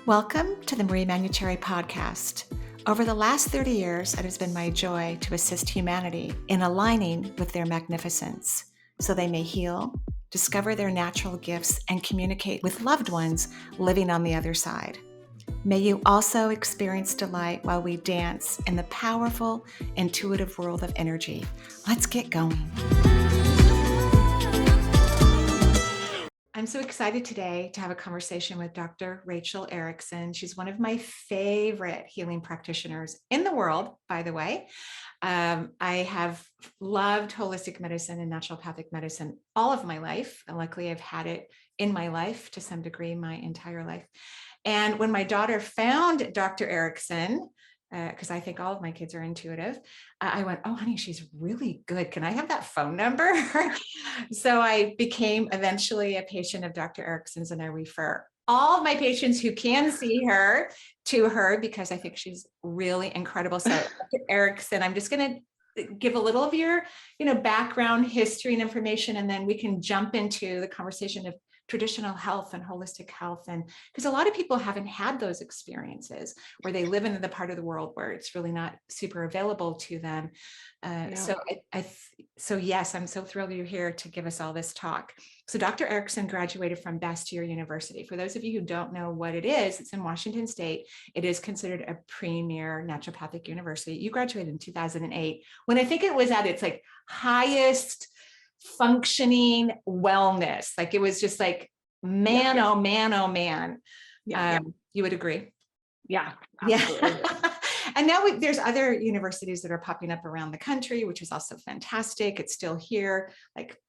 Welcome to the Manuchehri podcast. Over the last 30 years, it has been my joy to assist humanity in aligning with their magnificence so they may heal, discover their natural gifts, and communicate with loved ones living on the other side. May you also experience delight while we dance in the powerful, intuitive world of energy. Let's get going. I'm so excited today to have a conversation with Dr. Rachel Erickson. She's one of my favorite healing practitioners in the world, by the way. I have loved holistic medicine and naturopathic medicine all of my life. And luckily, I've had it in my life to some degree, my entire life. And when my daughter found Dr. Erickson, because I think all of my kids are intuitive, I went, oh, honey, she's really good. Can I have that phone number? So I became eventually a patient of Dr. Erickson's, and I refer all of my patients who can see her to her because I think she's really incredible. So Dr. Erickson, I'm just going to give a little of your, background, history, and information, and then we can jump into the conversation of traditional health and holistic health. And because a lot of people haven't had those experiences where they live in the part of the world where it's really not super available to them. So yes, I'm so thrilled you're here to give us all this talk. So Dr. Erickson graduated from Bastyr University. For those of you who don't know what it is, it's in Washington State. It is considered a premier naturopathic university. You graduated in 2008 when I think it was at its highest functioning wellness. It was just man, oh man. You would agree? Yeah, absolutely. Yeah. And now there's other universities that are popping up around the country, which is also fantastic. It's still here,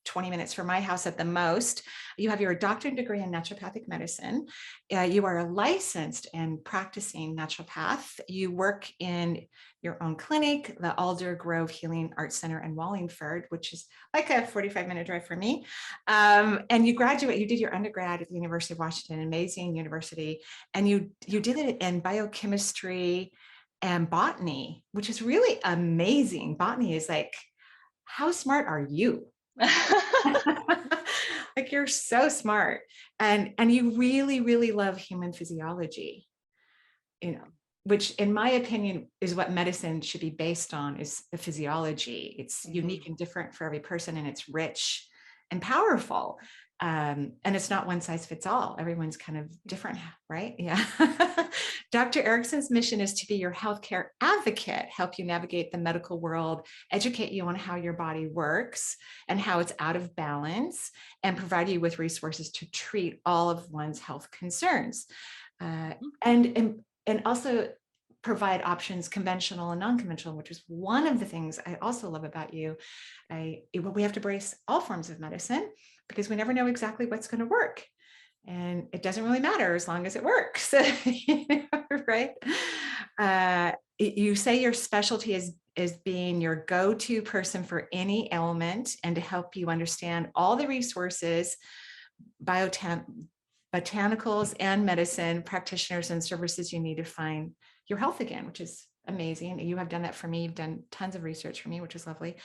20 minutes from my house at the most. You have your doctorate degree in naturopathic medicine. You are a licensed and practicing naturopath. You work in your own clinic, the Alder Grove Healing Arts Center in Wallingford, which is a 45-minute drive for me. And you did your undergrad at the University of Washington, amazing university. And you did it in biochemistry and botany, which is really amazing. Botany is how smart are you? You're so smart. And you really, really love human physiology, which in my opinion is what medicine should be based on, is the physiology. It's unique and different for every person, and it's rich and powerful. And it's not one size fits all. Everyone's kind of different, right? Yeah. Dr. Erickson's mission is to be your healthcare advocate, help you navigate the medical world, educate you on how your body works and how it's out of balance, and provide you with resources to treat all of one's health concerns. And also provide options, conventional and non-conventional, which is one of the things I also love about you. We have to embrace all forms of medicine because we never know exactly what's going to work. And it doesn't really matter as long as it works, right? You say your specialty is being your go-to person for any ailment and to help you understand all the resources, botanicals and medicine practitioners and services you need to find your health again, which is amazing. You have done that for me. You've done tons of research for me, which is lovely.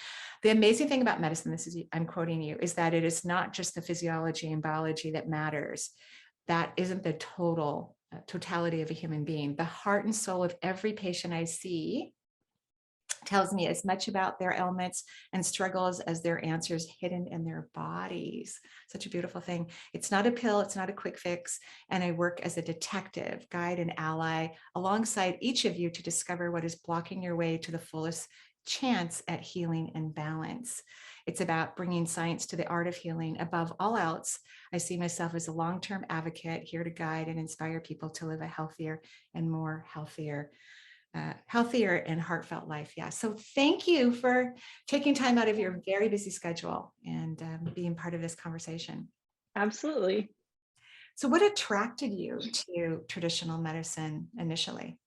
The amazing thing about medicine, I'm quoting you, is that it is not just the physiology and biology that matters. That isn't the totality of a human being. The heart and soul of every patient I see tells me as much about their ailments and struggles as their answers hidden in their bodies. Such a beautiful thing. It's not a pill, it's not a quick fix. And I work as a detective, guide, and ally alongside each of you to discover what is blocking your way to the fullest chance at healing and balance. It's about bringing science to the art of healing. Above all else, I see myself as a long-term advocate here to guide and inspire people to live a healthier and more healthier and heartfelt life. Yeah. So thank you for taking time out of your very busy schedule and being part of this conversation. Absolutely. So what attracted you to traditional medicine initially?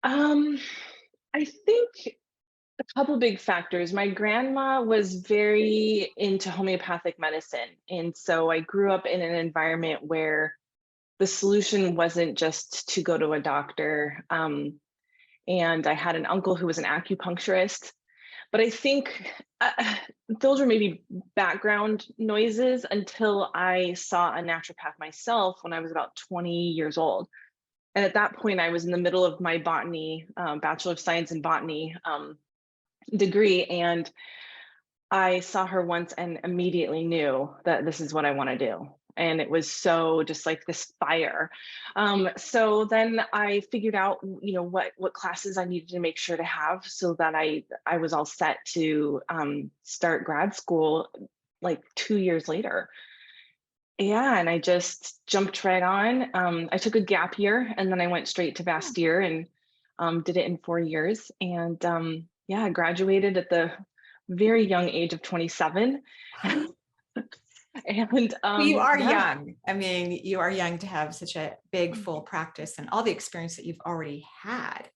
I think a couple big factors. My grandma was very into homeopathic medicine. And so I grew up in an environment where the solution wasn't just to go to a doctor. And I had an uncle who was an acupuncturist. But I think those were maybe background noises until I saw a naturopath myself when I was about 20 years old. And at that point, I was in the middle of my botany, Bachelor of Science in Botany degree. And I saw her once and immediately knew that this is what I want to do. And it was so just like this fire. So then I figured out, what classes I needed to make sure to have so that I was all set to start grad school like 2 years later. Yeah, and I just jumped right on. I took a gap year and then I went straight to Bastyr and did it in 4 years. And yeah, I graduated at the very young age of 27. And You are yeah, young. I mean, you are young to have such a big full practice and all the experience that you've already had.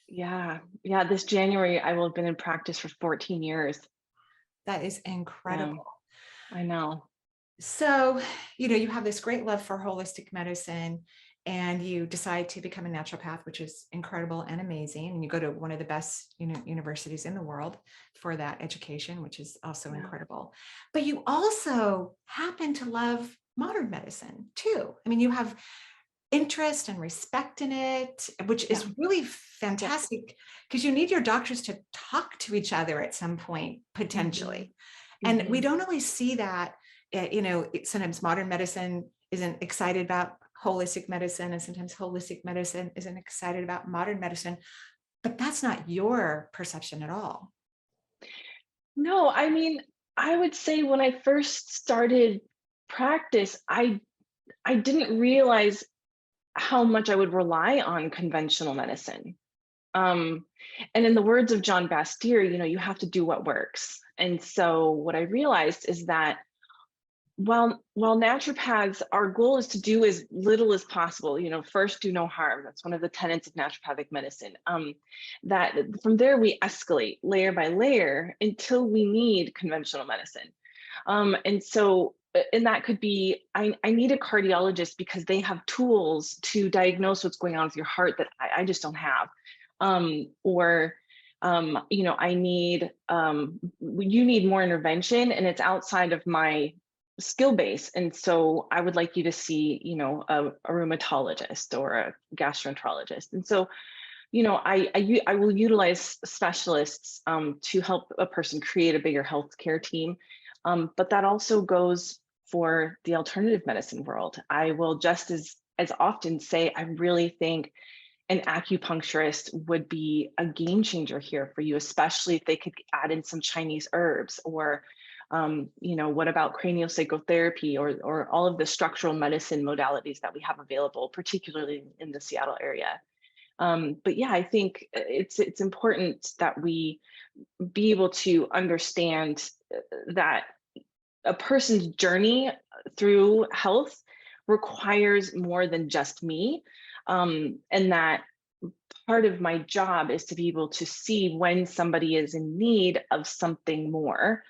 yeah, yeah. This January, I will have been in practice for 14 years. That is Yeah, incredible. I know. So, you have this great love for holistic medicine and you decide to become a naturopath, which is incredible and amazing. And you go to one of the best, universities in the world for that education, which is also Yeah, incredible. But you also happen to love modern medicine too. I mean, you have interest and respect in it, which yeah, is really yeah. fantastic because you need your doctors to talk to each other at some point, Hmm. potentially. And we Hmm. don't always see that. Sometimes modern medicine isn't excited about holistic medicine, and sometimes holistic medicine isn't excited about modern medicine. But that's not your perception at all. No, I mean, I would say when I first started practice, I didn't realize how much I would rely on conventional medicine. Um, and in the words of John Bastyr, you have to do what works. And so what I realized is that while naturopaths, our goal is to do as little as possible, first do no harm. That's one of the tenets of naturopathic medicine. That from there we escalate layer by layer until we need conventional medicine. And that could be, I need a cardiologist because they have tools to diagnose what's going on with your heart that I just don't have. Or I need, you need more intervention and it's outside of my skill base. And so I would like you to see, a rheumatologist or a gastroenterologist. And so, I will utilize specialists to help a person create a bigger healthcare team. But that also goes for the alternative medicine world. I will just as often say, I really think an acupuncturist would be a game changer here for you, especially if they could add in some Chinese herbs or, what about cranial psychotherapy or all of the structural medicine modalities that we have available, particularly in the Seattle area. But yeah, I think it's important that we be able to understand that a person's journey through health requires more than just me, and that part of my job is to be able to see when somebody is in need of something more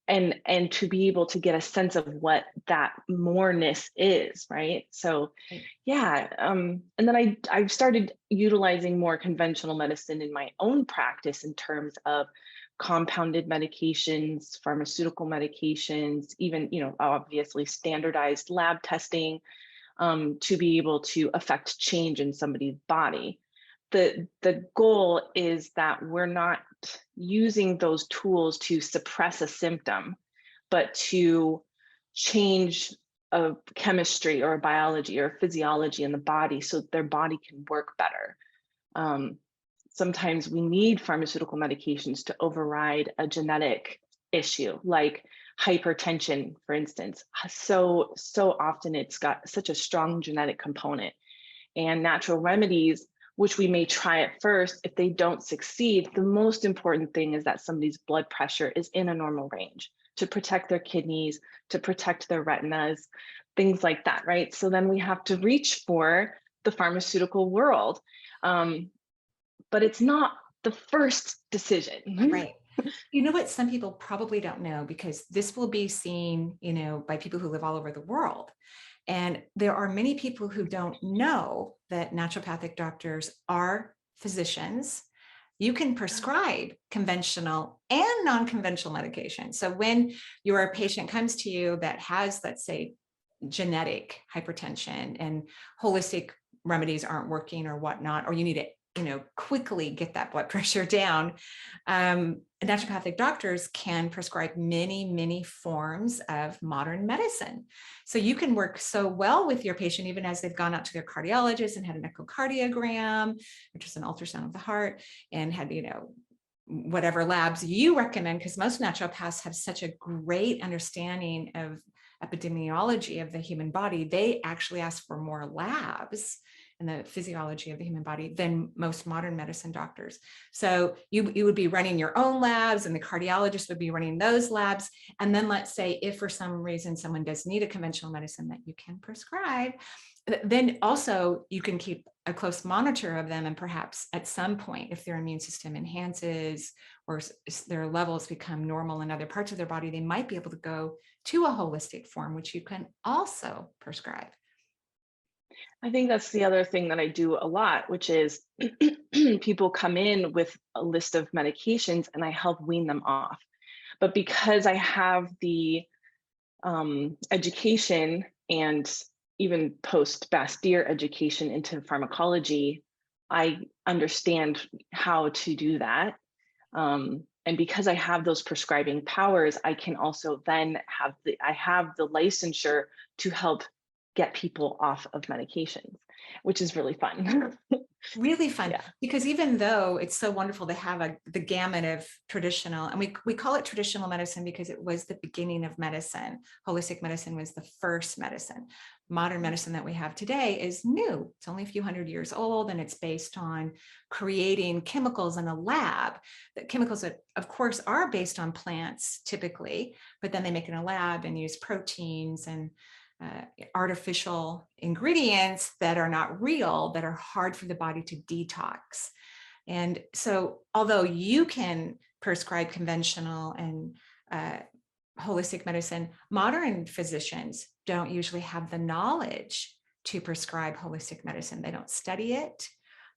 and to be able to get a sense of what that moreness is, right? So yeah, and then I've started utilizing more conventional medicine in my own practice in terms of compounded medications, pharmaceutical medications, even obviously standardized lab testing, to be able to affect change in somebody's body. The goal is that we're not using those tools to suppress a symptom, but to change a chemistry or a biology or a physiology in the body so that their body can work better. Um, Sometimes we need pharmaceutical medications to override a genetic issue, like hypertension, for instance. So often it's got such a strong genetic component, and natural remedies, which we may try at first, if they don't succeed, the most important thing is that somebody's blood pressure is in a normal range to protect their kidneys, to protect their retinas, things like that, right? So then we have to reach for the pharmaceutical world. But it's not the first decision. Right. You know what some people probably don't know, because this will be seen, by people who live all over the world. And there are many people who don't know that naturopathic doctors are physicians. You can prescribe conventional and non-conventional medication. So when your patient comes to you that has, let's say, genetic hypertension and holistic remedies aren't working or whatnot, or you need to, quickly get that blood pressure down, naturopathic doctors can prescribe many, many forms of modern medicine. So you can work so well with your patient, even as they've gone out to their cardiologist and had an echocardiogram, which is an ultrasound of the heart, and had, whatever labs you recommend, because most naturopaths have such a great understanding of epidemiology of the human body. They actually ask for more labs and the physiology of the human body than most modern medicine doctors. So you would be running your own labs, and the cardiologist would be running those labs. And then let's say if for some reason someone does need a conventional medicine that you can prescribe, then also you can keep a close monitor of them. And perhaps at some point, if their immune system enhances or their levels become normal in other parts of their body, they might be able to go to a holistic form, which you can also prescribe. I think that's the other thing that I do a lot, which is people come in with a list of medications and I help wean them off. But because I have the education and even post Bastyr education into pharmacology, I understand how to do that. And because I have those prescribing powers, I can also then have the licensure to help get people off of medications, which is really fun. Really fun. Yeah. Because even though it's so wonderful to have the gamut of traditional, and we call it traditional medicine because it was the beginning of medicine. Holistic medicine was the first medicine. Modern medicine that we have today is new. It's only a few hundred years old, and it's based on creating chemicals in a lab. The chemicals that, of course, are based on plants typically, but then they make it in a lab and use proteins and artificial ingredients that are not real, that are hard for the body to detox. And so although you can prescribe conventional and holistic medicine, modern physicians don't usually have the knowledge to prescribe holistic medicine. They don't study it.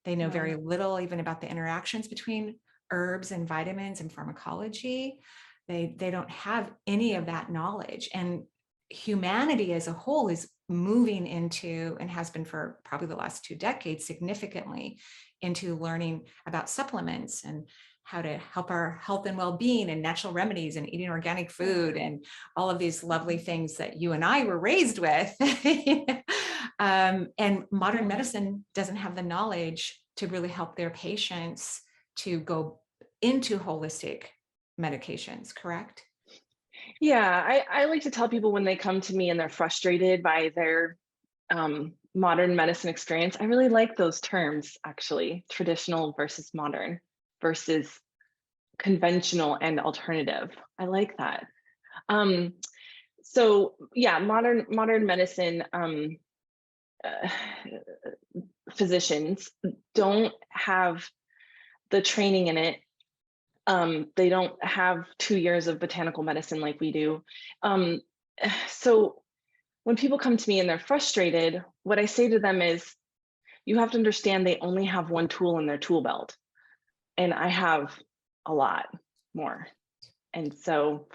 They know very little even about the interactions between herbs and vitamins and pharmacology. They don't have any of that knowledge. And humanity as a whole is moving into, and has been for probably the last 2 decades, significantly into learning about supplements and how to help our health and well-being and natural remedies and eating organic food and all of these lovely things that you and I were raised with. And modern medicine doesn't have the knowledge to really help their patients to go into holistic medications, correct? Yeah, I like to tell people when they come to me and they're frustrated by their modern medicine experience, I really like those terms, actually, traditional versus modern versus conventional and alternative. I like that. So yeah, modern medicine physicians don't have the training in it. They don't have 2 years of botanical medicine like we do. So when people come to me and they're frustrated, what I say to them is, you have to understand they only have one tool in their tool belt, and I have a lot more. And so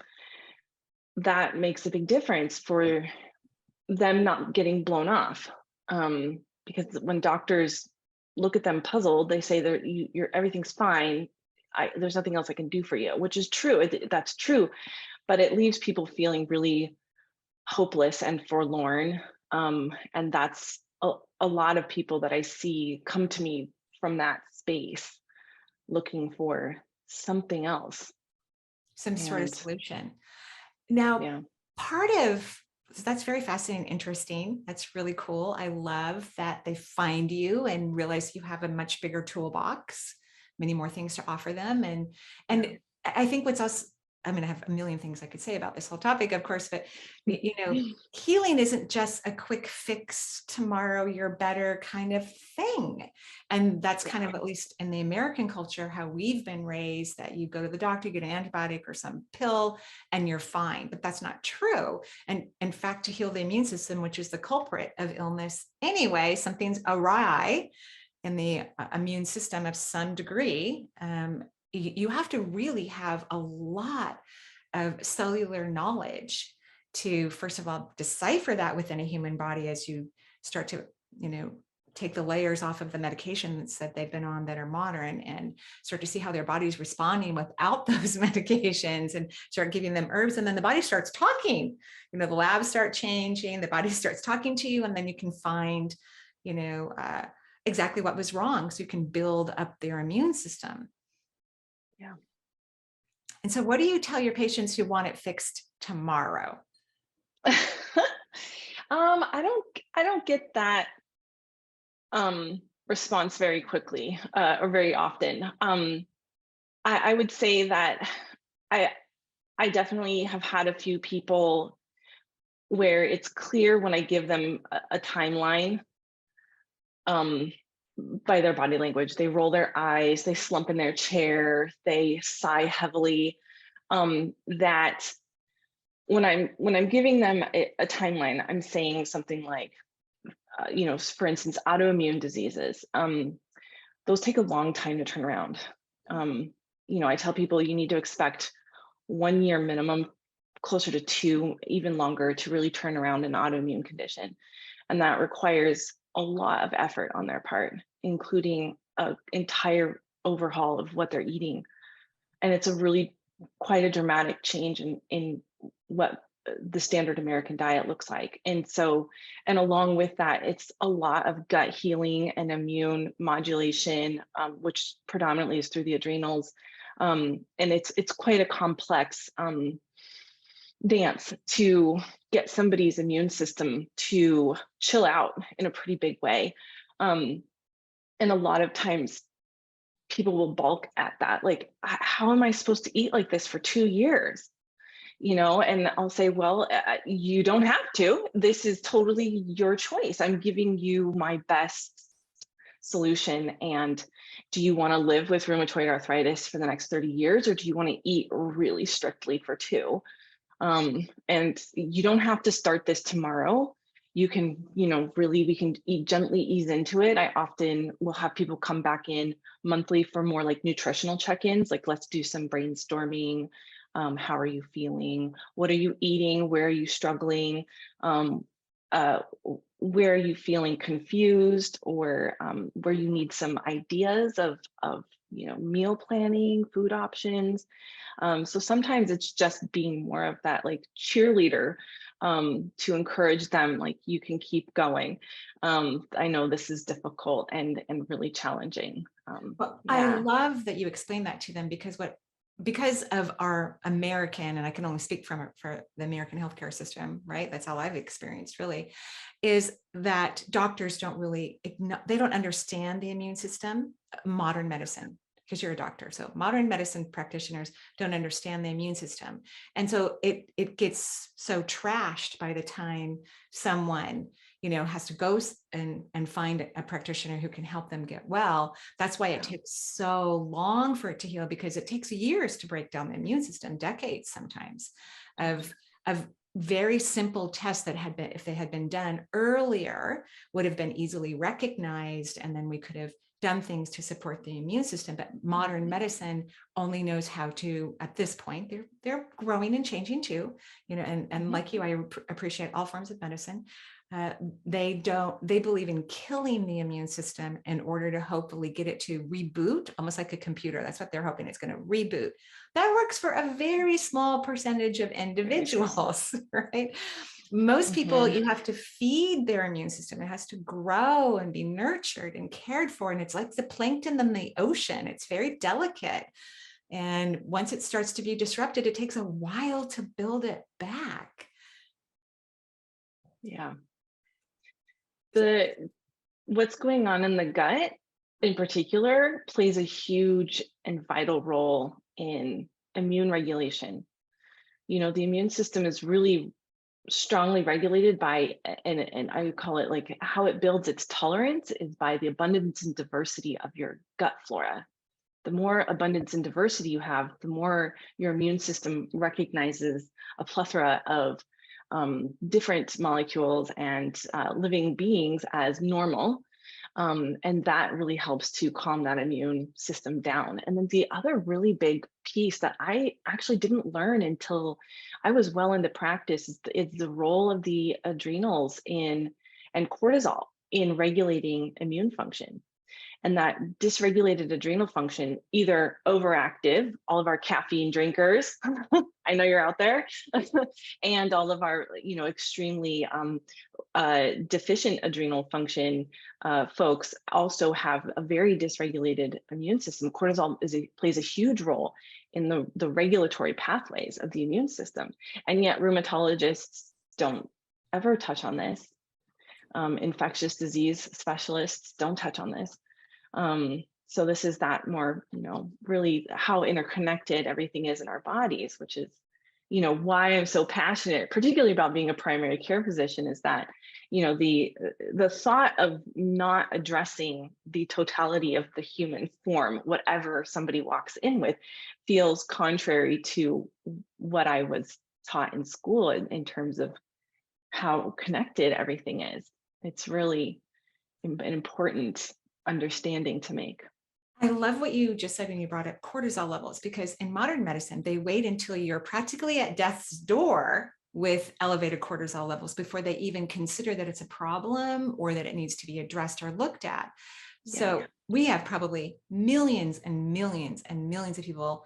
that makes a big difference for them not getting blown off. Because when doctors look at them puzzled, they say that you're everything's fine. There's nothing else I can do for you, which is true. That's true, but it leaves people feeling really hopeless and forlorn. And that's a lot of people that I see come to me from that space looking for something else. Some sort of solution. Now, part of that's very fascinating, interesting. That's really cool. I love that they find you and realize you have a much bigger toolbox, many more things to offer them. And I think what's also, I mean, I have a million things I could say about this whole topic, of course, but healing isn't just a quick fix, tomorrow you're better kind of thing. And that's kind of, at least in the American culture, how we've been raised, that you go to the doctor, you get an antibiotic or some pill and you're fine, but that's not true. And in fact, to heal the immune system, which is the culprit of illness anyway, something's awry in the immune system of some degree, you have to really have a lot of cellular knowledge to, first of all, decipher that within a human body as you start to, take the layers off of the medications that they've been on that are modern and start to see how their body's responding without those medications, and start giving them herbs. And then the body starts talking, the labs start changing, the body starts talking to you, and then you can find, exactly what was wrong. So you can build up their immune system. Yeah. And so what do you tell your patients who want it fixed tomorrow? I don't get that response very quickly or very often. I would say that I definitely have had a few people where it's clear when I give them a timeline by their body language. They roll their eyes, they slump in their chair, they sigh heavily. That when I'm giving them a timeline, I'm saying something like, for instance, autoimmune diseases. Those take a long time to turn around. I tell people you need to expect 1 year minimum, closer to 2, even longer, to really turn around an autoimmune condition. And that requires a lot of effort on their part, including an entire overhaul of what they're eating. And it's quite a dramatic change in what the standard American diet looks like. And along with that, it's a lot of gut healing and immune modulation, which predominantly is through the adrenals. And it's quite a complex dance to get somebody's immune system to chill out in a pretty big way. And a lot of times people will balk at that. Like, how am I supposed to eat like this for 2 years? And I'll say, well, you don't have to. This is totally your choice. I'm giving you my best solution. And do you want to live with rheumatoid arthritis for the next 30 years, or do you want to eat really strictly for 2? And you don't have to start this tomorrow. You can, we can gently ease into it. I often will have people come back in monthly for more like nutritional check-ins, like let's do some brainstorming. How are you feeling? What are you eating? Where are you struggling? Where are you feeling confused, or where you need some ideas of meal planning, food options. So sometimes it's just being more of that like cheerleader to encourage them, like, you can keep going. I know this is difficult and really challenging. Well, I love that you explained that to them, because of our American, and I can only speak for the American healthcare system, right? That's how I've experienced, really, is that doctors don't they don't understand the immune system, modern medicine, because you're a doctor. So modern medicine practitioners don't understand the immune system. And so it gets so trashed by the time someone, has to go and find a practitioner who can help them get well. That's why it takes so long for it to heal, because it takes years to break down the immune system, decades sometimes, of very simple tests that if they had been done earlier, would have been easily recognized, and then we could have done things to support the immune system. But modern medicine only knows how to, at this point, they're growing and changing too, and like you, I appreciate all forms of medicine. They believe in killing the immune system in order to hopefully get it to reboot, almost like a computer. That's what they're hoping it's going to reboot. That works for a very small percentage of individuals, right? Most people, you have to feed their immune system. It has to grow and be nurtured and cared for. And it's like the plankton in the ocean. It's very delicate. And once it starts to be disrupted, it takes a while to build it back. Yeah. What's going on in the gut in particular plays a huge and vital role in immune regulation. The immune system is really strongly regulated by, and I would call it like how it builds its tolerance is by the abundance and diversity of your gut flora. The more abundance and diversity you have, the more your immune system recognizes a plethora of different molecules and living beings as normal. And that really helps to calm that immune system down. And then the other really big piece that I actually didn't learn until I was well into practice is the role of the adrenals and cortisol in regulating immune function. And that dysregulated adrenal function, either overactive, all of our caffeine drinkers, I know you're out there, and all of our, extremely deficient adrenal function folks also have a very dysregulated immune system. Cortisol plays a huge role in the regulatory pathways of the immune system. And yet rheumatologists don't ever touch on this. Infectious disease specialists don't touch on this. So this is that more, really how interconnected everything is in our bodies, which is, why I'm so passionate, particularly about being a primary care physician, is that, the thought of not addressing the totality of the human form, whatever somebody walks in with, feels contrary to what I was taught in school in terms of how connected everything is. It's really an important understanding to make. I love what you just said when you brought up cortisol levels, because in modern medicine, they wait until you're practically at death's door with elevated cortisol levels before they even consider that it's a problem or that it needs to be addressed or looked at. So we have probably millions and millions and millions of people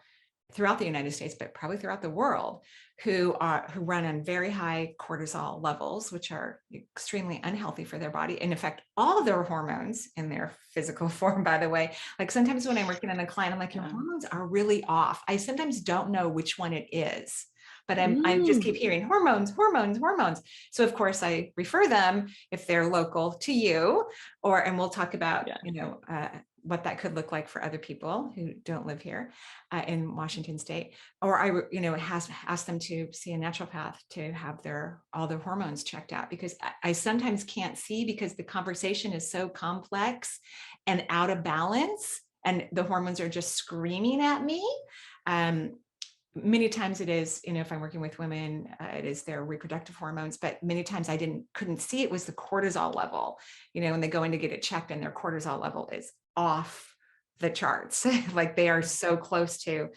throughout the United States, but probably throughout the world, who run on very high cortisol levels, which are extremely unhealthy for their body and affect all of their hormones in their physical form, by the way. Like sometimes when I'm working on a client, I'm like, your hormones are really off. I sometimes don't know which one it is, but I just keep hearing hormones, hormones, hormones. So of course I refer them, if they're local, to you, and we'll talk about, what that could look like for other people who don't live here in Washington State, or ask them to see a naturopath to have all their hormones checked out, because I sometimes can't see, because the conversation is so complex and out of balance and the hormones are just screaming at me. Many times it is, if I'm working with women, it is their reproductive hormones, but many times I couldn't see it was the cortisol level, when they go in to get it checked and their cortisol level is off the charts. Like they are so close to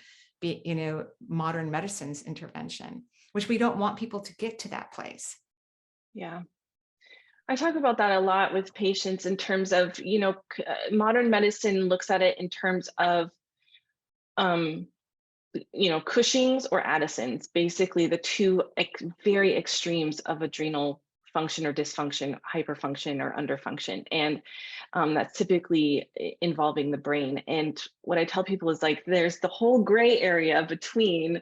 modern medicine's intervention, which we don't want people to get to that place. Yeah. I talk about that a lot with patients in terms of, modern medicine looks at it in terms of, Cushing's or Addison's, basically the two very extremes of adrenal function or dysfunction, hyperfunction or underfunction. And that's typically involving the brain. And what I tell people is like, there's the whole gray area between,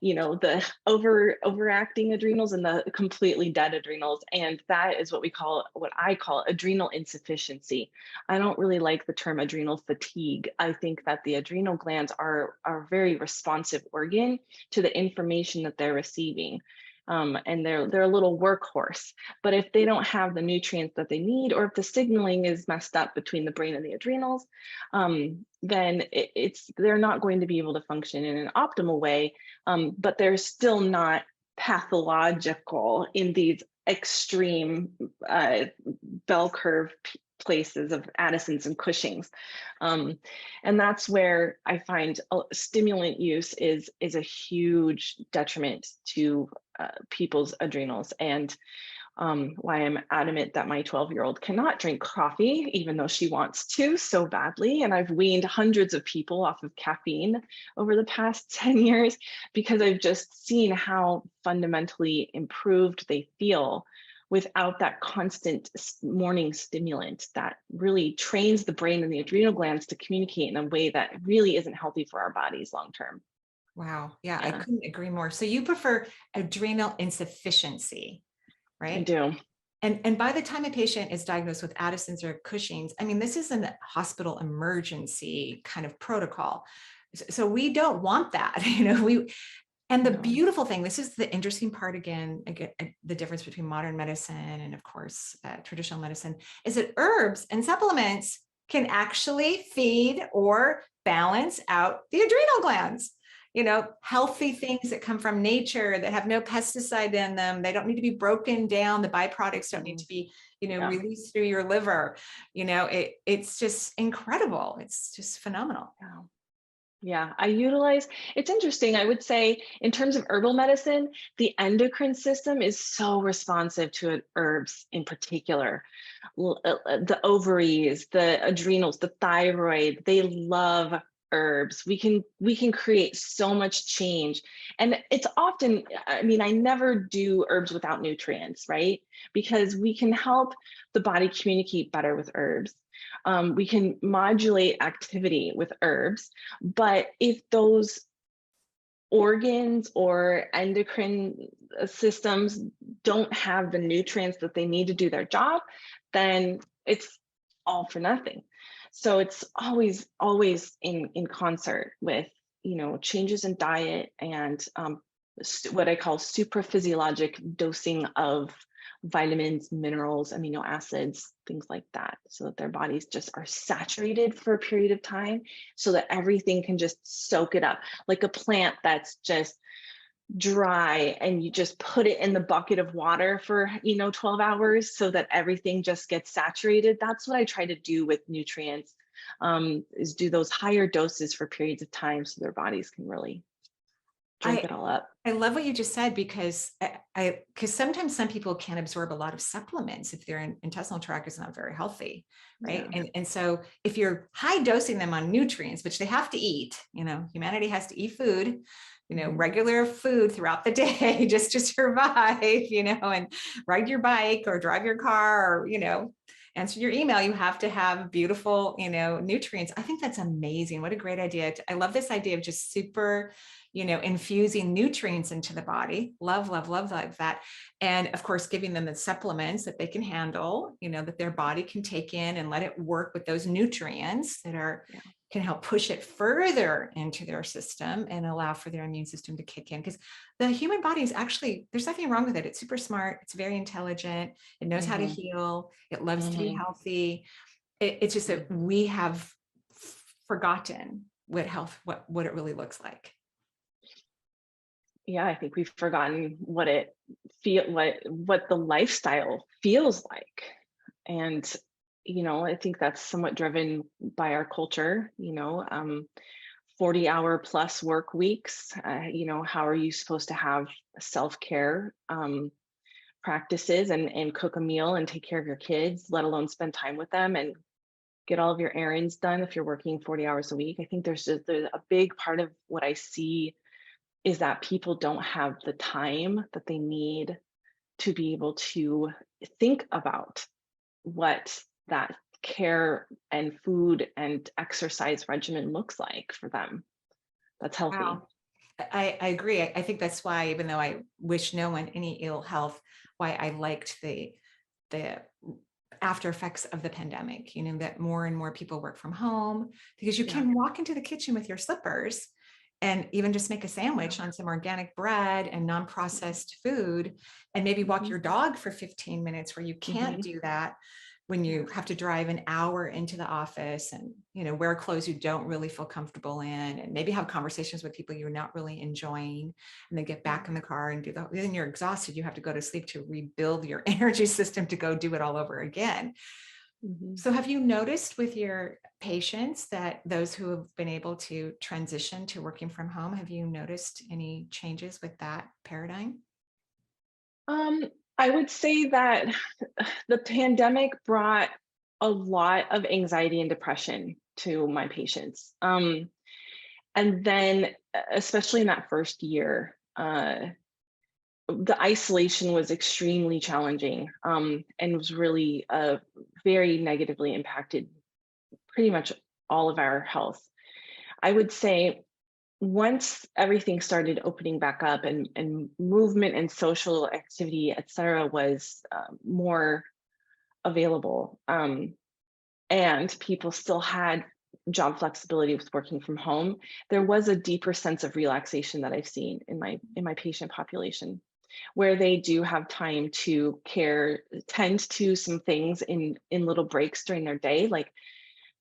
the overacting adrenals and the completely dead adrenals. And that is what I call adrenal insufficiency. I don't really like the term adrenal fatigue. I think that the adrenal glands are a very responsive organ to the information that they're receiving. And they're a little workhorse. But if they don't have the nutrients that they need, or if the signaling is messed up between the brain and the adrenals, then they're not going to be able to function in an optimal way. But they're still not pathological in these extreme bell curve places of Addison's and Cushing's. And that's where I find stimulant use is a huge detriment to people's adrenals, and why I'm adamant that my 12-year-old cannot drink coffee, even though she wants to so badly. And I've weaned hundreds of people off of caffeine over the past 10 years, because I've just seen how fundamentally improved they feel without that constant morning stimulant that really trains the brain and the adrenal glands to communicate in a way that really isn't healthy for our bodies long term. Wow. Yeah, I couldn't agree more. So you prefer adrenal insufficiency, right? I do. And by the time a patient is diagnosed with Addison's or Cushing's, I mean, this is a hospital emergency kind of protocol. So we don't want that, and the beautiful thing, this is the interesting part again, the difference between modern medicine and of course, traditional medicine, is that herbs and supplements can actually feed or balance out the adrenal glands. Healthy things that come from nature that have no pesticide in them. They don't need to be broken down. The byproducts don't need to be, released through your liver. It's just incredible. It's just phenomenal. Yeah. Yeah, it's interesting. I would say, in terms of herbal medicine, the endocrine system is so responsive to herbs in particular. The ovaries, the adrenals, the thyroid, they love herbs. We can create so much change. And it's often, I mean, I never do herbs without nutrients, right? Because we can help the body communicate better with herbs. We can modulate activity with herbs, but if those organs or endocrine systems don't have the nutrients that they need to do their job, then it's all for nothing. So it's always in concert with, changes in diet and what I call supraphysiologic dosing of vitamins, minerals, amino acids, things like that, so that their bodies just are saturated for a period of time so that everything can just soak it up, like a plant that's just dry and you just put it in the bucket of water for 12 hours so that everything just gets saturated. That's what I try to do with nutrients, is do those higher doses for periods of time so their bodies can really drink I it all up. I love what you just said, because because sometimes some people can't absorb a lot of supplements if their intestinal tract is not very healthy, right? Yeah. And so if you're high dosing them on nutrients, which they have to eat, humanity has to eat food, Mhm. regular food throughout the day just to survive, and ride your bike or drive your car, or answer your email. You have to have beautiful, nutrients. I think that's amazing. What a great idea. I love this idea of just super, infusing nutrients into the body. Love, love, love like that. And of course, giving them the supplements that they can handle, that their body can take in and let it work with those nutrients that Yeah. can help push it further into their system and allow for their immune system to kick in. Because the human body is actually, there's nothing wrong with it. It's super smart. It's very intelligent. It knows how to Mhm. heal. It loves to be Mhm. healthy. It's just that we have forgotten what it really looks like. Yeah, I think we've forgotten what the lifestyle feels like. And I think that's somewhat driven by our culture, 40-hour plus work weeks. How are you supposed to have self-care practices and cook a meal and take care of your kids, let alone spend time with them and get all of your errands done if you're working 40 hours a week? I think there's a big part of what I see is that people don't have the time that they need to be able to think about what that care and food and exercise regimen looks like for them that's healthy. Wow. I agree. I think that's why, even though I wish no one any ill health, why I liked the after effects of the pandemic, that more and more people work from home, because you Yeah. can walk into the kitchen with your slippers and even just make a sandwich on some organic bread and non-processed food, and maybe walk Hmm. your dog for 15 minutes, where you can't Hmm. do that when Yeah. you have to drive an hour into the office and wear clothes you don't really feel comfortable in, and maybe have conversations with people you're not really enjoying, and then get Yeah. back in the car and then you're exhausted, you have to go to sleep to rebuild your energy system to go do it all over again. Hmm. So have you noticed with your patients that those who have been able to transition to working from home, have you noticed any changes with that paradigm? um I would say that the pandemic brought a lot of anxiety and depression to my patients. And then, especially in that first year, the isolation was extremely challenging, and was really very negatively impacted pretty much all of our health. I would say once everything started opening back up and movement and social activity, et cetera, was more available, and people still had job flexibility with working from home, there was a deeper sense of relaxation that I've seen in my patient population, where they do have time to tend to some things in little breaks during their day, like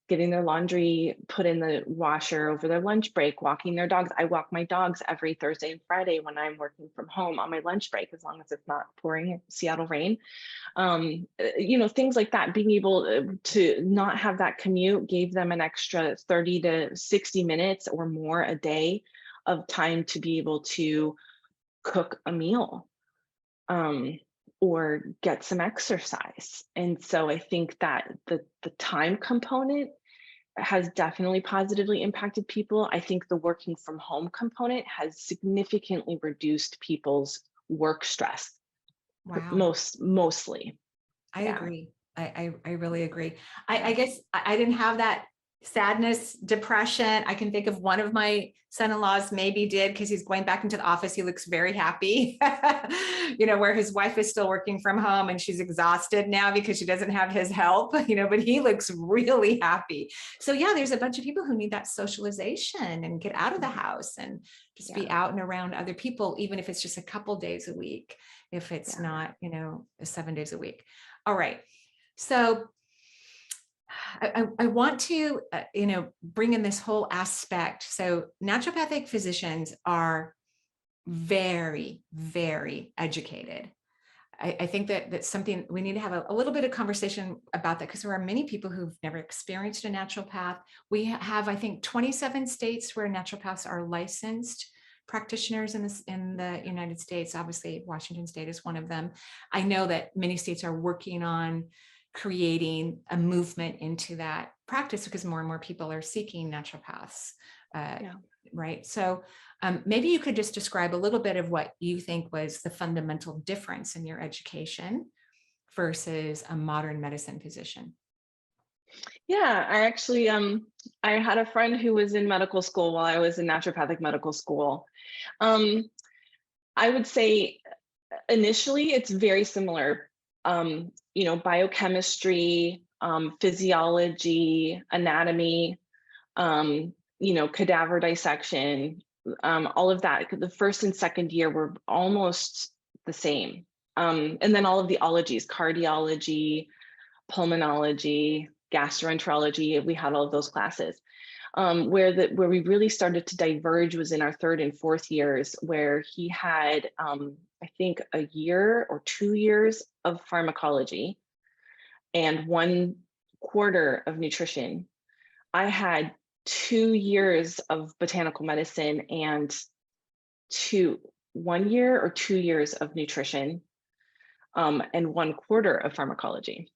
getting their laundry put in the washer over their lunch break, walking their dogs. I walk my dogs every Thursday and Friday when I'm working from home on my lunch break, as long as it's not pouring Seattle rain. Things like that. Being able to not have that commute gave them an extra 30 to 60 minutes or more a day of time to be able to cook a meal, or get some exercise. And so I think that the time component has definitely positively impacted people. I think the working from home component has significantly reduced people's work stress, Wow. mostly. I Yeah. agree. I really agree. I guess I didn't have that sadness, depression. I can think of one of my son-in-laws maybe did, because he's going back into the office. He looks very happy, where his wife is still working from home and she's exhausted now because she doesn't have his help, but he looks really happy. So yeah, there's a bunch of people who need that socialization and get out of the house and just be out and around other people, even if it's just a couple days a week, if it's not, 7 days a week. All right. So I want to, bring in this whole aspect. So naturopathic physicians are very, very educated. I think that that's something we need to have a little bit of conversation about, that because there are many people who've never experienced a naturopath. We have, I think, 27 states where naturopaths are licensed practitioners in the United States. Obviously, Washington State is one of them. I know that many states are working on creating a movement into that practice because more and more people are seeking naturopaths. Right. So maybe you could just describe a little bit of what you think was the fundamental difference in your education versus a modern medicine physician. Yeah, I actually I had a friend who was in medical school while I was in naturopathic medical school. I would say initially it's very similar. Biochemistry, physiology, anatomy, cadaver dissection, all of that. The first and second year were almost the same. And then all of the ologies, cardiology, pulmonology, gastroenterology, we had all of those classes. Where we really started to diverge was in our third and fourth years, where he had, I think, a year or 2 years of pharmacology and 1/4 of nutrition. I had 2 years of botanical medicine and 1 year or 2 years of nutrition, and 1/4 of pharmacology.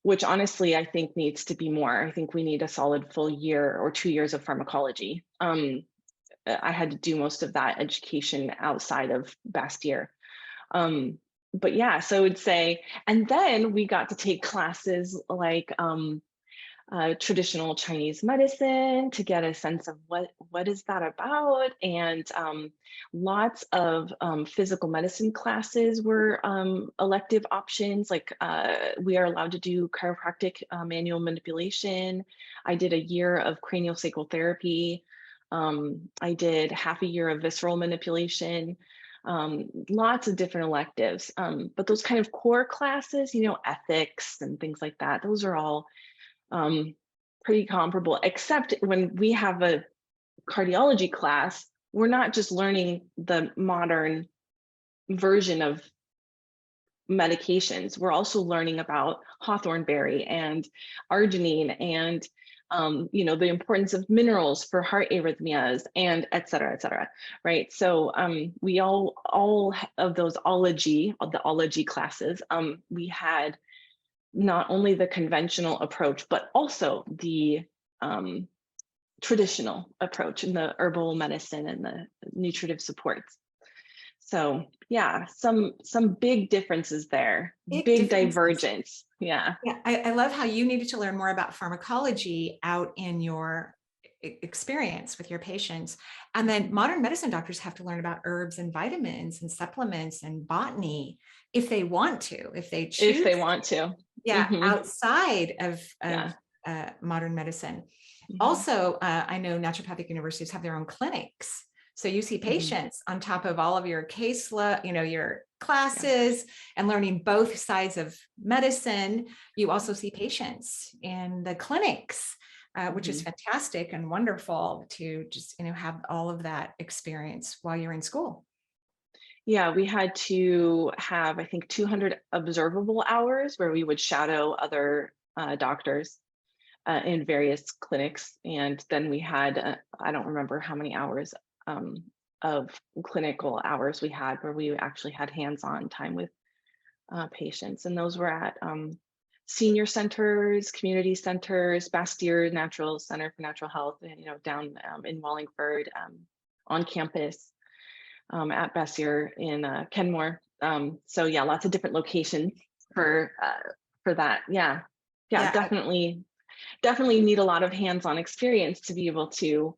Which honestly, I think needs to be more. I think we need a solid full year or 2 years of pharmacology. I had to do most of that education outside of Bastyr. But yeah, so I would say, and then we got to take classes like traditional Chinese medicine to get a sense of what is that about, and lots of physical medicine classes were elective options. Like we are allowed to do chiropractic manual manipulation. I did a year of craniosacral therapy. I did half a year of visceral manipulation. Lots of different electives, but those kind of core classes, ethics and things like that, those are all pretty comparable, except when we have a cardiology class, we're not just learning the modern version of medications. We're also learning about hawthornberry and arginine and the importance of minerals for heart arrhythmias and et cetera, right? So we all of those the ology classes, we had not only the conventional approach, but also the traditional approach in the herbal medicine and the nutritive supports. So yeah, some big differences there, big divergence. Yeah. I love how you needed to learn more about pharmacology out in your experience with your patients. And then modern medicine doctors have to learn about herbs and vitamins and supplements and botany if they want to, if they choose. If they want to. Yeah, outside of modern medicine. Also, I know naturopathic universities have their own clinics. So you see Mhm. patients on top of all of your caseload, your classes, and learning both sides of medicine. You also see patients in the clinics, which is Mhm. fantastic and wonderful to just, have all of that experience while you're in school. Yeah, we had to have, I think, 200 observable hours where we would shadow other doctors in various clinics. And then we had, I don't remember how many hours um, of clinical hours we had where we actually had hands-on time with patients. And those were at senior centers, community centers, Bastyr Natural Center for Natural Health, and, down in Wallingford, on campus at Bastyr in Kenmore. So yeah, lots of different locations for that. Yeah, yeah, Yeah. definitely need a lot of hands-on experience to be able to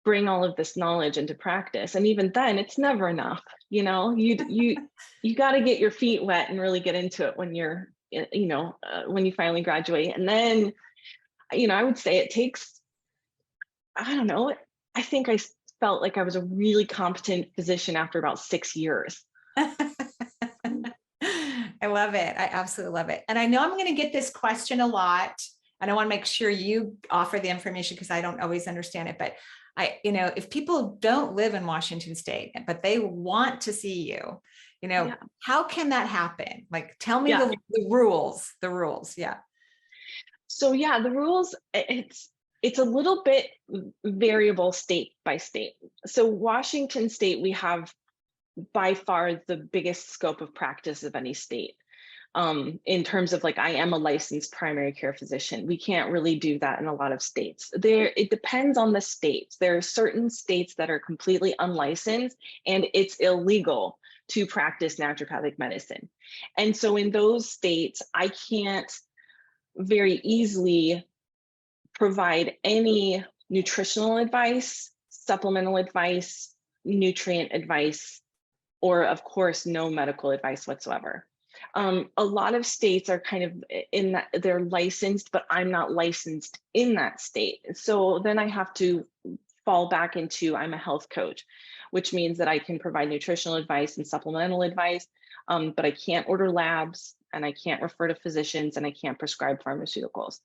bring all of this knowledge into practice. And even then, it's never enough. You got to get your feet wet and really get into it when you're when you finally graduate. And then I would say it takes, I don't know, I think felt like I was a really competent physician after about 6 years. I love it. I absolutely love it. And I know I'm going to get this question a lot, and I want to make sure you offer the information because I don't always understand it. But if people don't live in Washington State, but they want to see you, Yeah. how can that happen? Like, tell me Yeah. the rules, the rules. Yeah. So yeah, the rules, it's a little bit variable state by state. So Washington State, we have by far the biggest scope of practice of any state. In terms of, like, I am a licensed primary care physician. We can't really do that in a lot of states. It depends on the states. There are certain states that are completely unlicensed and it's illegal to practice naturopathic medicine. And so in those states, I can't very easily provide any nutritional advice, supplemental advice, nutrient advice, or of course, no medical advice whatsoever. A lot of states are kind of in that they're licensed, but I'm not licensed in that state. So then I have to fall back into, I'm a health coach, which means that I can provide nutritional advice and supplemental advice, but I can't order labs and I can't refer to physicians and I can't prescribe pharmaceuticals.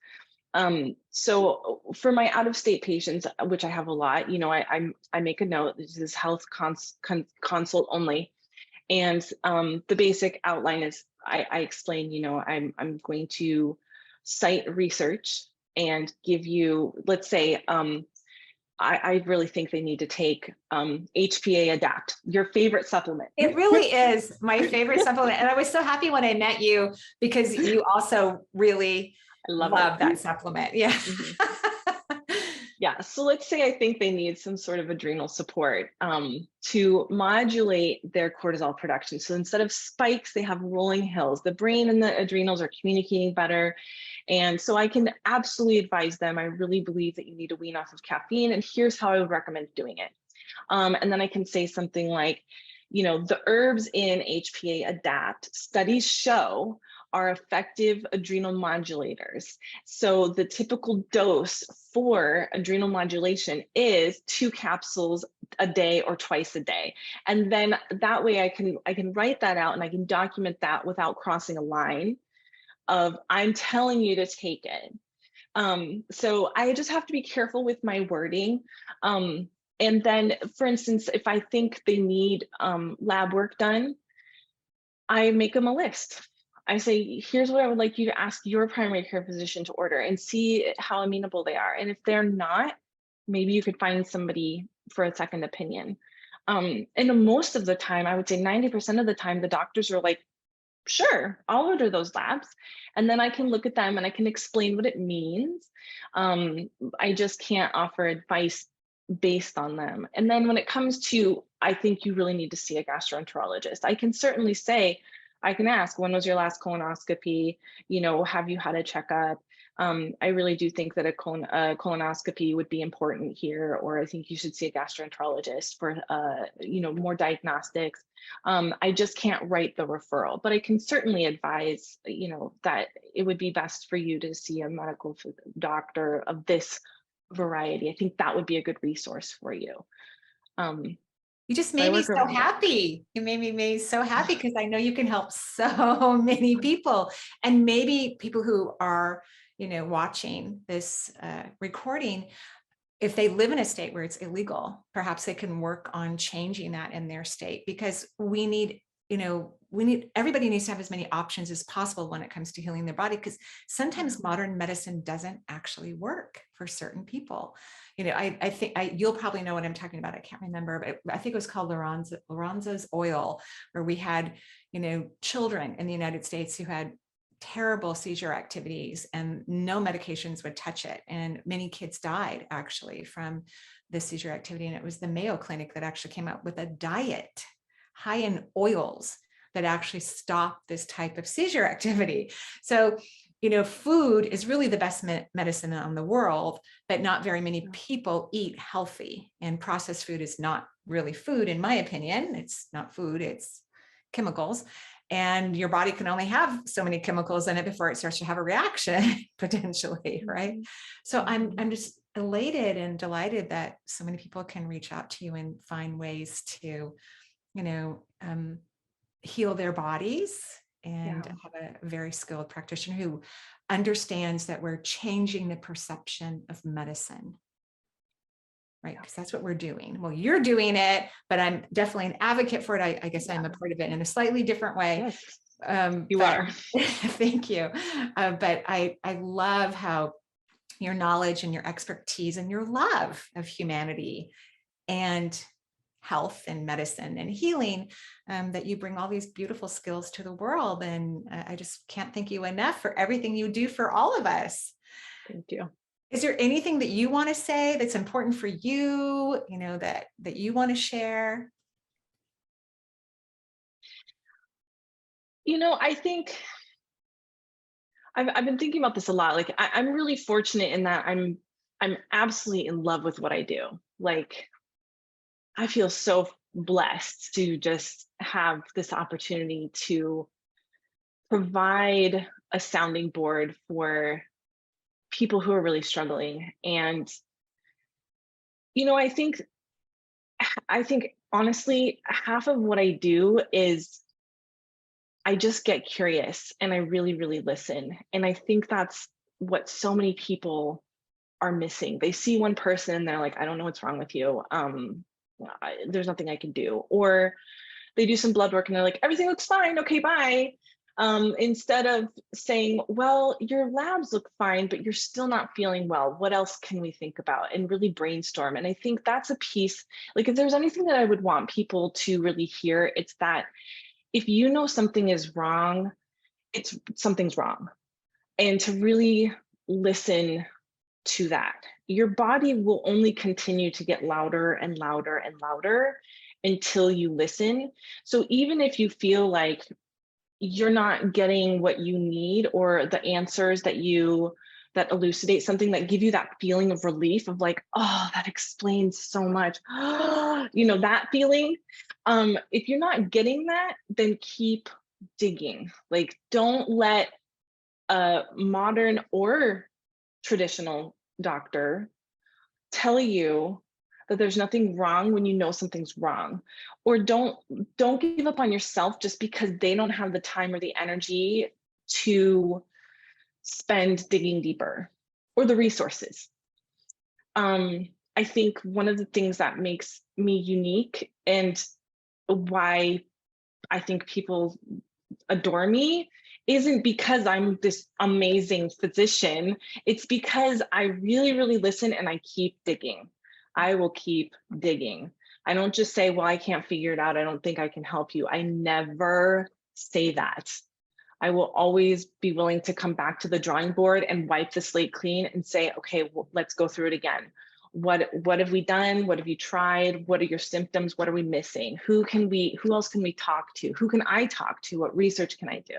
So for my out-of-state patients, which I have a lot, I make a note, this is health consult only. And the basic outline is I explain, I'm going to cite research and give you, let's say, I really think they need to take HPA Adapt, your favorite supplement. It really is my favorite supplement. And I was so happy when I met you because you also really I love it. love that supplement. Yeah. Mhm. Yeah, so let's say I think they need some sort of adrenal support to modulate their cortisol production. So instead of spikes, they have rolling hills. The brain and the adrenals are communicating better. And so I can absolutely advise them. I really believe that you need to wean off of caffeine, and here's how I would recommend doing it. And then I can say something like, the herbs in HPA Adapt, studies show, are effective adrenal modulators. So the typical dose for adrenal modulation is 2 capsules a day or twice a day. And then that way I can write that out and I can document that without crossing a line of, I'm telling you to take it. So I just have to be careful with my wording. And then, for instance, if I think they need lab work done, I make them a list. I say, here's what I would like you to ask your primary care physician to order and see how amenable they are. And if they're not, maybe you could find somebody for a second opinion. And most of the time, I would say 90% of the time, the doctors are like, sure, I'll order those labs. And then I can look at them and I can explain what it means. I just can't offer advice based on them. And then when it comes to, I think you really need to see a gastroenterologist. I can certainly say, I can ask, when was your last colonoscopy? Have you had a checkup? I really do think that a colonoscopy would be important here, or I think you should see a gastroenterologist for, more diagnostics. I just can't write the referral, but I can certainly advise, that it would be best for you to see a medical doctor of this variety. I think that would be a good resource for you. You just So I made me work so around it. happy. You made me so happy because I know you can help so many people, and maybe people who are, watching this recording, if they live in a state where it's illegal, perhaps they can work on changing that in their state, because everybody needs to have as many options as possible when it comes to healing their body, because sometimes modern medicine doesn't actually work for certain people. I think you'll probably know what I'm talking about. I can't remember, but I think it was called Lorenzo's oil, where we had, children in the United States who had terrible seizure activities and no medications would touch it. And many kids died actually from the seizure activity. And it was the Mayo Clinic that actually came out with a diet high in oils that actually stop this type of seizure activity. So, food is really the best medicine on the world, but not very many people eat healthy, and processed food is not really food. In my opinion, it's not food, it's chemicals. And your body can only have so many chemicals in it before it starts to have a reaction potentially, right? So I'm just elated and delighted that so many people can reach out to you and find ways to, heal their bodies, and have a very skilled practitioner who understands that we're changing the perception of medicine, right? Because that's what we're doing. Well, you're doing it, but I'm definitely an advocate for it. I guess I'm a part of it in a slightly different way. Yes, you are. Thank you. But I love how your knowledge and your expertise and your love of humanity and health and medicine and healing, that you bring all these beautiful skills to the world. And I just can't thank you enough for everything you do for all of us. Thank you. Is there anything that you want to say that's important for you, that you want to share? I think I've been thinking about this a lot. Like I'm really fortunate in that I'm absolutely in love with what I do. Like I feel so blessed to just have this opportunity to provide a sounding board for people who are really struggling. And I think honestly, half of what I do is I just get curious and I really, really listen. And I think that's what so many people are missing. They see one person and they're like, I don't know what's wrong with you. There's nothing I can do. Or they do some blood work and they're like, everything looks fine. Okay, bye. Instead of saying, well, your labs look fine, but you're still not feeling well. What else can we think about? And really brainstorm. And I think that's a piece, like if there's anything that I would want people to really hear, it's that if you know something is wrong, something's wrong. And to really listen to that. Your body will only continue to get louder and louder and louder until you listen. So even if you feel like you're not getting what you need or the answers that elucidate something, that give you that feeling of relief of like, oh, that explains so much, that feeling. If you're not getting that, then keep digging. Like don't let a modern or traditional doctor tell you that there's nothing wrong when you know something's wrong. Or don't give up on yourself just because they don't have the time or the energy to spend digging deeper or the resources. I think one of the things that makes me unique and why I think people adore me isn't because I'm this amazing physician. It's because I really, really listen and I keep digging. I will keep digging. I don't just say, well, I can't figure it out. I don't think I can help you. I never say that. I will always be willing to come back to the drawing board and wipe the slate clean and say, okay, well, let's go through it again. What have we done? What have you tried? What are your symptoms? What are we missing? Who else can we talk to? Who can I talk to? What research can I do?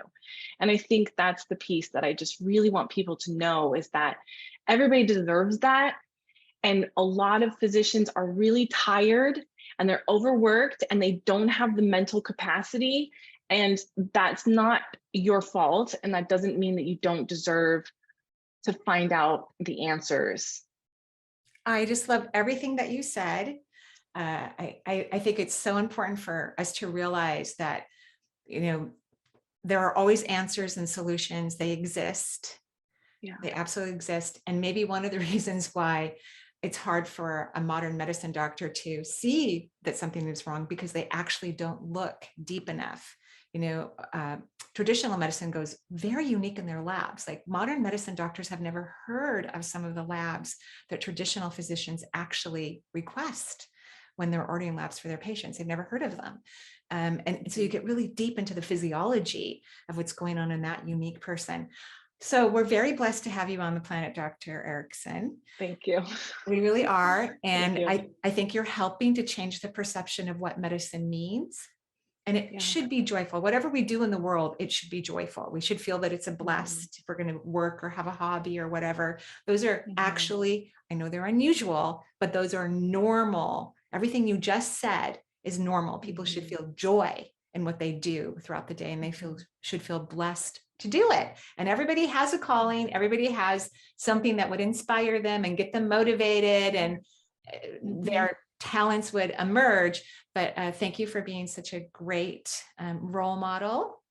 And I think that's the piece that I just really want people to know, is that everybody deserves that. And a lot of physicians are really tired and they're overworked and they don't have the mental capacity. And that's not your fault. And that doesn't mean that you don't deserve to find out the answers. I just love everything that you said. I think it's so important for us to realize that, there are always answers and solutions. They exist. Yeah. They absolutely exist. And maybe one of the reasons why it's hard for a modern medicine doctor to see that something is wrong, because they actually don't look deep enough. Traditional medicine goes very unique in their labs. Like modern medicine doctors have never heard of some of the labs that traditional physicians actually request when they're ordering labs for their patients. They've never heard of them. And so you get really deep into the physiology of what's going on in that unique person. So we're very blessed to have you on the planet, Dr. Erickson. Thank you. We really are. Thank And you. I think you're helping to change the perception of what medicine means. And it should be joyful. Whatever we do in the world, it should be joyful. We should feel that it's a blessed, if we're going to work or have a hobby or whatever. Those are actually, I know they're unusual, but those are normal. Everything you just said is normal. People should feel joy in what they do throughout the day, and they should feel blessed to do it. And everybody has a calling. Everybody has something that would inspire them and get them motivated, and their talents would emerge. But thank you for being such a great role model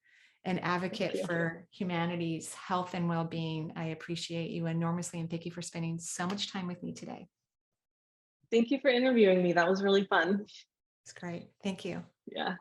and advocate for humanity's health and well-being. I appreciate you enormously, and thank you for spending so much time with me today. Thank you for interviewing me. That was really fun. It's great. Thank you. Yeah.